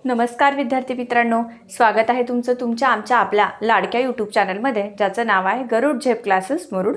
नमस्कार विद्यार्थी मित्रांनो, स्वागत आहे तुमचं तुमच्या आमच्या आपल्या लाडक्या यूट्यूब चॅनलमध्ये, ज्याचं नाव आहे गरुड झेप क्लासेस मुरुड.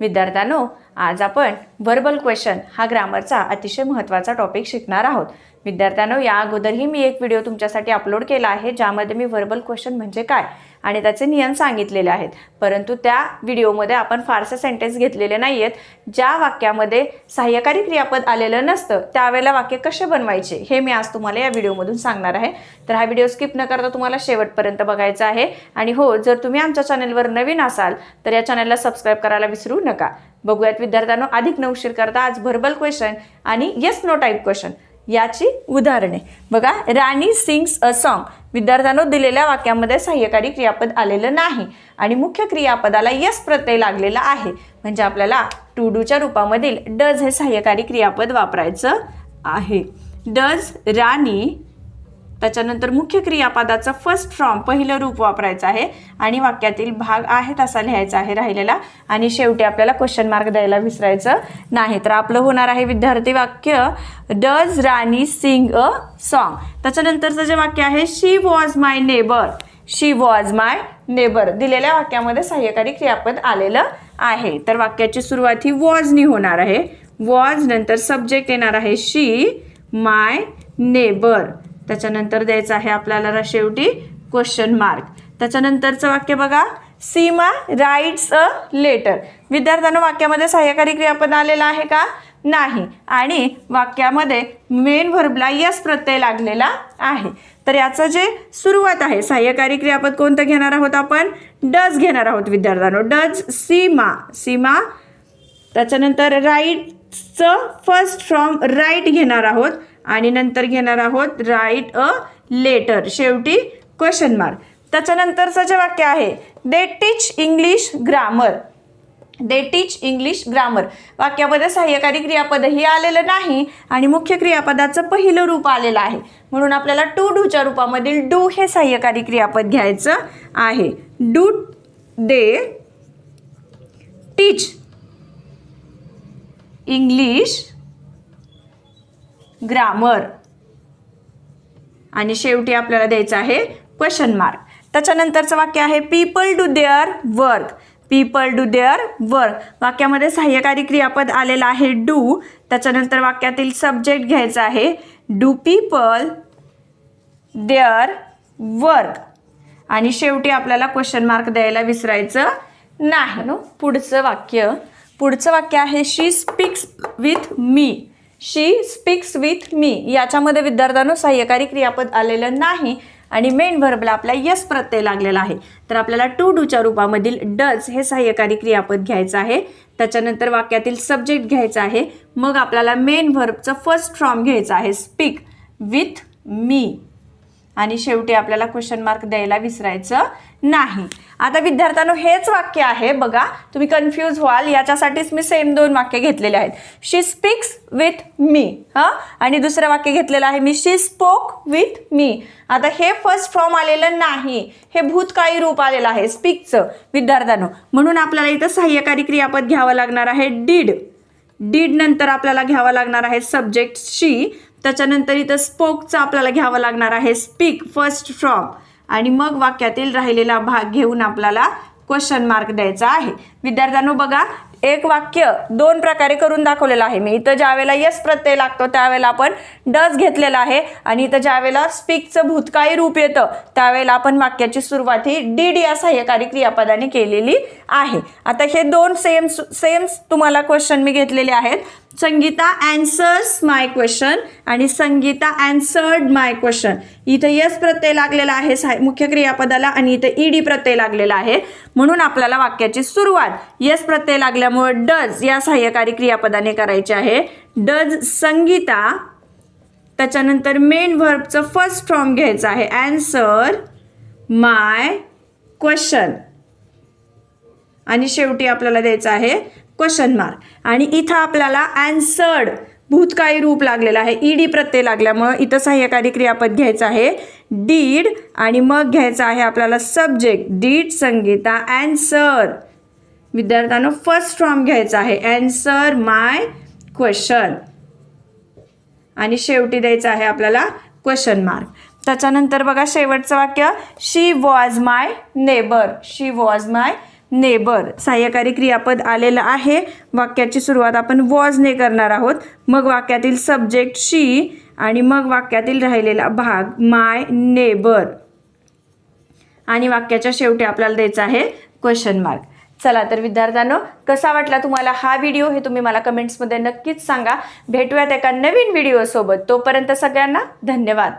विद्यार्थ्यांनो, आज आपण वर्बल क्वेश्चन हा ग्रामरचा अतिशय महत्त्वाचा टॉपिक शिकणार आहोत. विद्यार्थ्यांनो, या अगोदरही मी एक व्हिडिओ तुमच्यासाठी अपलोड केला आहे, ज्यामध्ये मी वर्बल क्वेश्चन म्हणजे काय आणि त्याचे नियम सांगितलेले आहेत. परंतु त्या व्हिडिओमध्ये आपण फारसे सेंटेन्स घेतलेले नाही आहेत. ज्या वाक्यामध्ये सहाय्यकारी क्रियापद आलेलं नसतं त्यावेळेला वाक्य कसे बनवायचे हे मी आज तुम्हाला या व्हिडिओमधून सांगणार आहे. तर हा व्हिडिओ स्किप न करता तुम्हाला शेवटपर्यंत बघायचा आहे. आणि हो, जर तुम्ही आमच्या चॅनलवर नवीन असाल तर या चॅनलला सबस्क्राईब करायला विसरू नका. बघूयात विद्यार्थ्यांनो, अधिक न उशीर करता आज वर्बल क्वेश्चन आणि येस नो टाईप क्वेश्चन याची उदाहरणे बघा. राणी सिंग्स अ सॉन्ग. विद्यार्थ्यांनो, दिलेल्या वाक्यामध्ये सहाय्यकारी क्रियापद आलेलं नाही आणि मुख्य क्रियापदाला यस प्रत्यय लागलेला आहे, म्हणजे आपल्याला टू डूच्या रूपामधील डज हे सहाय्यकारी क्रियापद वापरायचं आहे. डज राणी, त्याच्यानंतर मुख्य क्रियापदाचं फर्स्ट फॉर्म पहिलं रूप वापरायचं आहे आणि वाक्यातील भाग आहे तसा लिहायचा आहे राहिलेला. आणि शेवटी आपल्याला क्वेश्चन मार्क द्यायला विसरायचं नाही. तर आपलं होणार आहे विद्यार्थी वाक्य does Rani sing a song. त्याच्यानंतरचं जे वाक्य आहे she was my neighbour. She was my neighbour. दिलेल्या वाक्यामध्ये सहाय्यकारी क्रियापद आलेलं आहे. तर वाक्याची सुरुवात ही वॉजनी होणार आहे. वॉज नंतर सब्जेक्ट येणार आहे शी, माय नेबर. त्याच्यानंतर द्यायचं आहे आपल्याला शेवटी क्वेश्चन मार्क. त्याच्यानंतरचं वाक्य बघा, सीमा राईट्स अ लेटर. विद्यार्थ्यांनो, वाक्यामध्ये सहाय्यकारी क्रियापद आलेला आहे का? नाही. आणि वाक्यामध्ये मेन व्हर्बला यस प्रत्यय लागलेला आहे. तर याचं जे सुरुवात आहे सहाय्यकारी क्रियापद कोणतं घेणार आहोत आपण? डज घेणार आहोत विद्यार्थ्यांनो. डज सीमा, सीमा. त्याच्यानंतर राईटचं फर्स्ट फ्रॉम राईट घेणार आहोत आणि नंतर घेणार आहोत राईट अ लेटर. शेवटी क्वेश्चन मार्क. त्याच्यानंतरचं जे वाक्य आहे they teach English grammar. They teach English grammar. वाक्यामध्ये सहाय्यकारी क्रियापदही आलेलं नाही आणि मुख्य क्रियापदाचं पहिलं रूप आलेलं आहे, म्हणून आपल्याला टू डूच्या रूपामधील डू हे सहाय्यकारी क्रियापद घ्यायचं आहे. Do they teach English grammar आणि शेवटी आपल्याला द्यायचं आहे क्वेश्चन मार्क. त्याच्यानंतरचं वाक्य आहे people do their work. People do their work. वाक्यामध्ये सहाय्यकारी क्रियापद आलेलं आहे डू. त्याच्यानंतर वाक्यातील सब्जेक्ट घ्यायचा आहे डू पीपल देअर वर्क आणि शेवटी आपल्याला क्वेश्चन मार्क द्यायला विसरायचं नाही. पुढचं वाक्य आहे she speaks with me. She speaks with me. याच्यामध्ये विद्यार्थ्यांनो सहाय्यकारी क्रियापद आलेलं नाही आणि मेन व्हर्बला आपल्या यस प्रत्यय लागलेला आहे. तर आपल्याला टू डूच्या रूपामधील डज हे सहाय्यकारी क्रियापद घ्यायचं आहे. त्याच्यानंतर वाक्यातील सब्जेक्ट घ्यायचा आहे. मग आपल्याला मेन व्हर्बचं फर्स्ट फॉर्म घ्यायचं आहे स्पीक विथ मी आणि शेवटी आपल्याला क्वेश्चन मार्क द्यायला विसरायचं नाही. आता विद्यार्थ्यांनो, हेच वाक्य आहे बघा, तुम्ही कन्फ्यूज व्हाल याच्यासाठीच मी सेम दोन वाक्य घेतलेले आहेत. शी स्पीक्स विथ मी आणि दुसरं वाक्य घेतलेलं आहे me she spoke with me. आता हे फर्स्ट फॉर्म आलेलं नाही, हे भूतकाळी रूप आलेलं आहे स्पीकचं विद्यार्थ्यांनो, म्हणून आपल्याला इथं सहाय्यकारी क्रियापद घ्यावं लागणार आहे डीड. डीड नंतर आपल्याला घ्यावं लागणार आहे सब्जेक्ट शी. त्याच्यानंतर इथं स्पोकचं आपल्याला घ्यावं लागणार आहे स्पीक फर्स्ट फ्रॉम आणि मग वाक्यातील राहिलेला भाग घेऊन आपल्याला क्वेश्चन मार्क द्यायचा आहे. विद्यार्थ्यांनो बघा, एक वाक्य दोन प्रकारे करून दाखवलेलं आहे मी. इथं ज्या वेळेला यस प्रत्यय लागतो त्यावेळेला आपण डज घेतलेला आहे आणि इथं ज्या वेळेला स्पीकचं भूतकाळी रूप येतं त्यावेळेला आपण वाक्याची सुरुवात ही डीड या सहाय्यकारी क्रियापदाने केलेली आहे. आता हे दोन सेम तुम्हाला क्वेश्चन मी घेतलेले आहेत. संगीता अँसर्स माय क्वेश्चन आणि संगीता अँसर्ड माय क्वेश्चन. इथं यस प्रत्यय लागलेला आहे मुख्य क्रियापदाला आणि इथं ईडी प्रत्यय लागलेला आहे, म्हणून आपल्याला वाक्याची सुरुवात यस प्रत्यय लागल्यामुळे डज या सहाय्यकारी क्रियापदाने करायचे आहे. डज संगीता. त्याच्यानंतर मेन व्हर्बचं फर्स्ट फॉर्म घ्यायचं आहे अँसर माय क्वेश्चन आणि शेवटी आपल्याला द्यायचं आहे क्वेश्चन मार्क. आणि इथं आपल्याला अँसर्ड भूतकाळी रूप लागलेलं आहे, ईडी प्रत्यय लागल्यामुळं इथं सहाय्यकारी क्रियापद घ्यायचं आहे डीड आणि मग घ्यायचं आहे आपल्याला सब्जेक्ट डीड संगीता अँसर. विद्यार्थ्यांनो, फर्स्ट फॉर्म घ्यायचा आहे अँसर माय क्वेश्चन आणि शेवटी द्यायचा आहे आपल्याला क्वेश्चन मार्क. त्याच्यानंतर बघा शेवटचं वाक्य, she was my neighbour. She was my neighbour. सहाय्यकारी क्रियापद आलेलं आहे. वाक्याची सुरुवात आपण वॉजने करणार आहोत. मग वाक्यातील सब्जेक्ट शी आणि मग वाक्यातील राहिलेला भाग माय नेबर. आणि वाक्याच्या शेवटी आपल्याला द्यायचा आहे क्वेश्चन मार्क. चला तर विद्यार्थ्यांनो, कसा वाटला तुम्हाला हा व्हिडिओ हे तुम्ही मला कमेंट्समध्ये नक्कीच सांगा. भेटूयात एका नवीन व्हिडिओसोबत. तोपर्यंत सगळ्यांना धन्यवाद.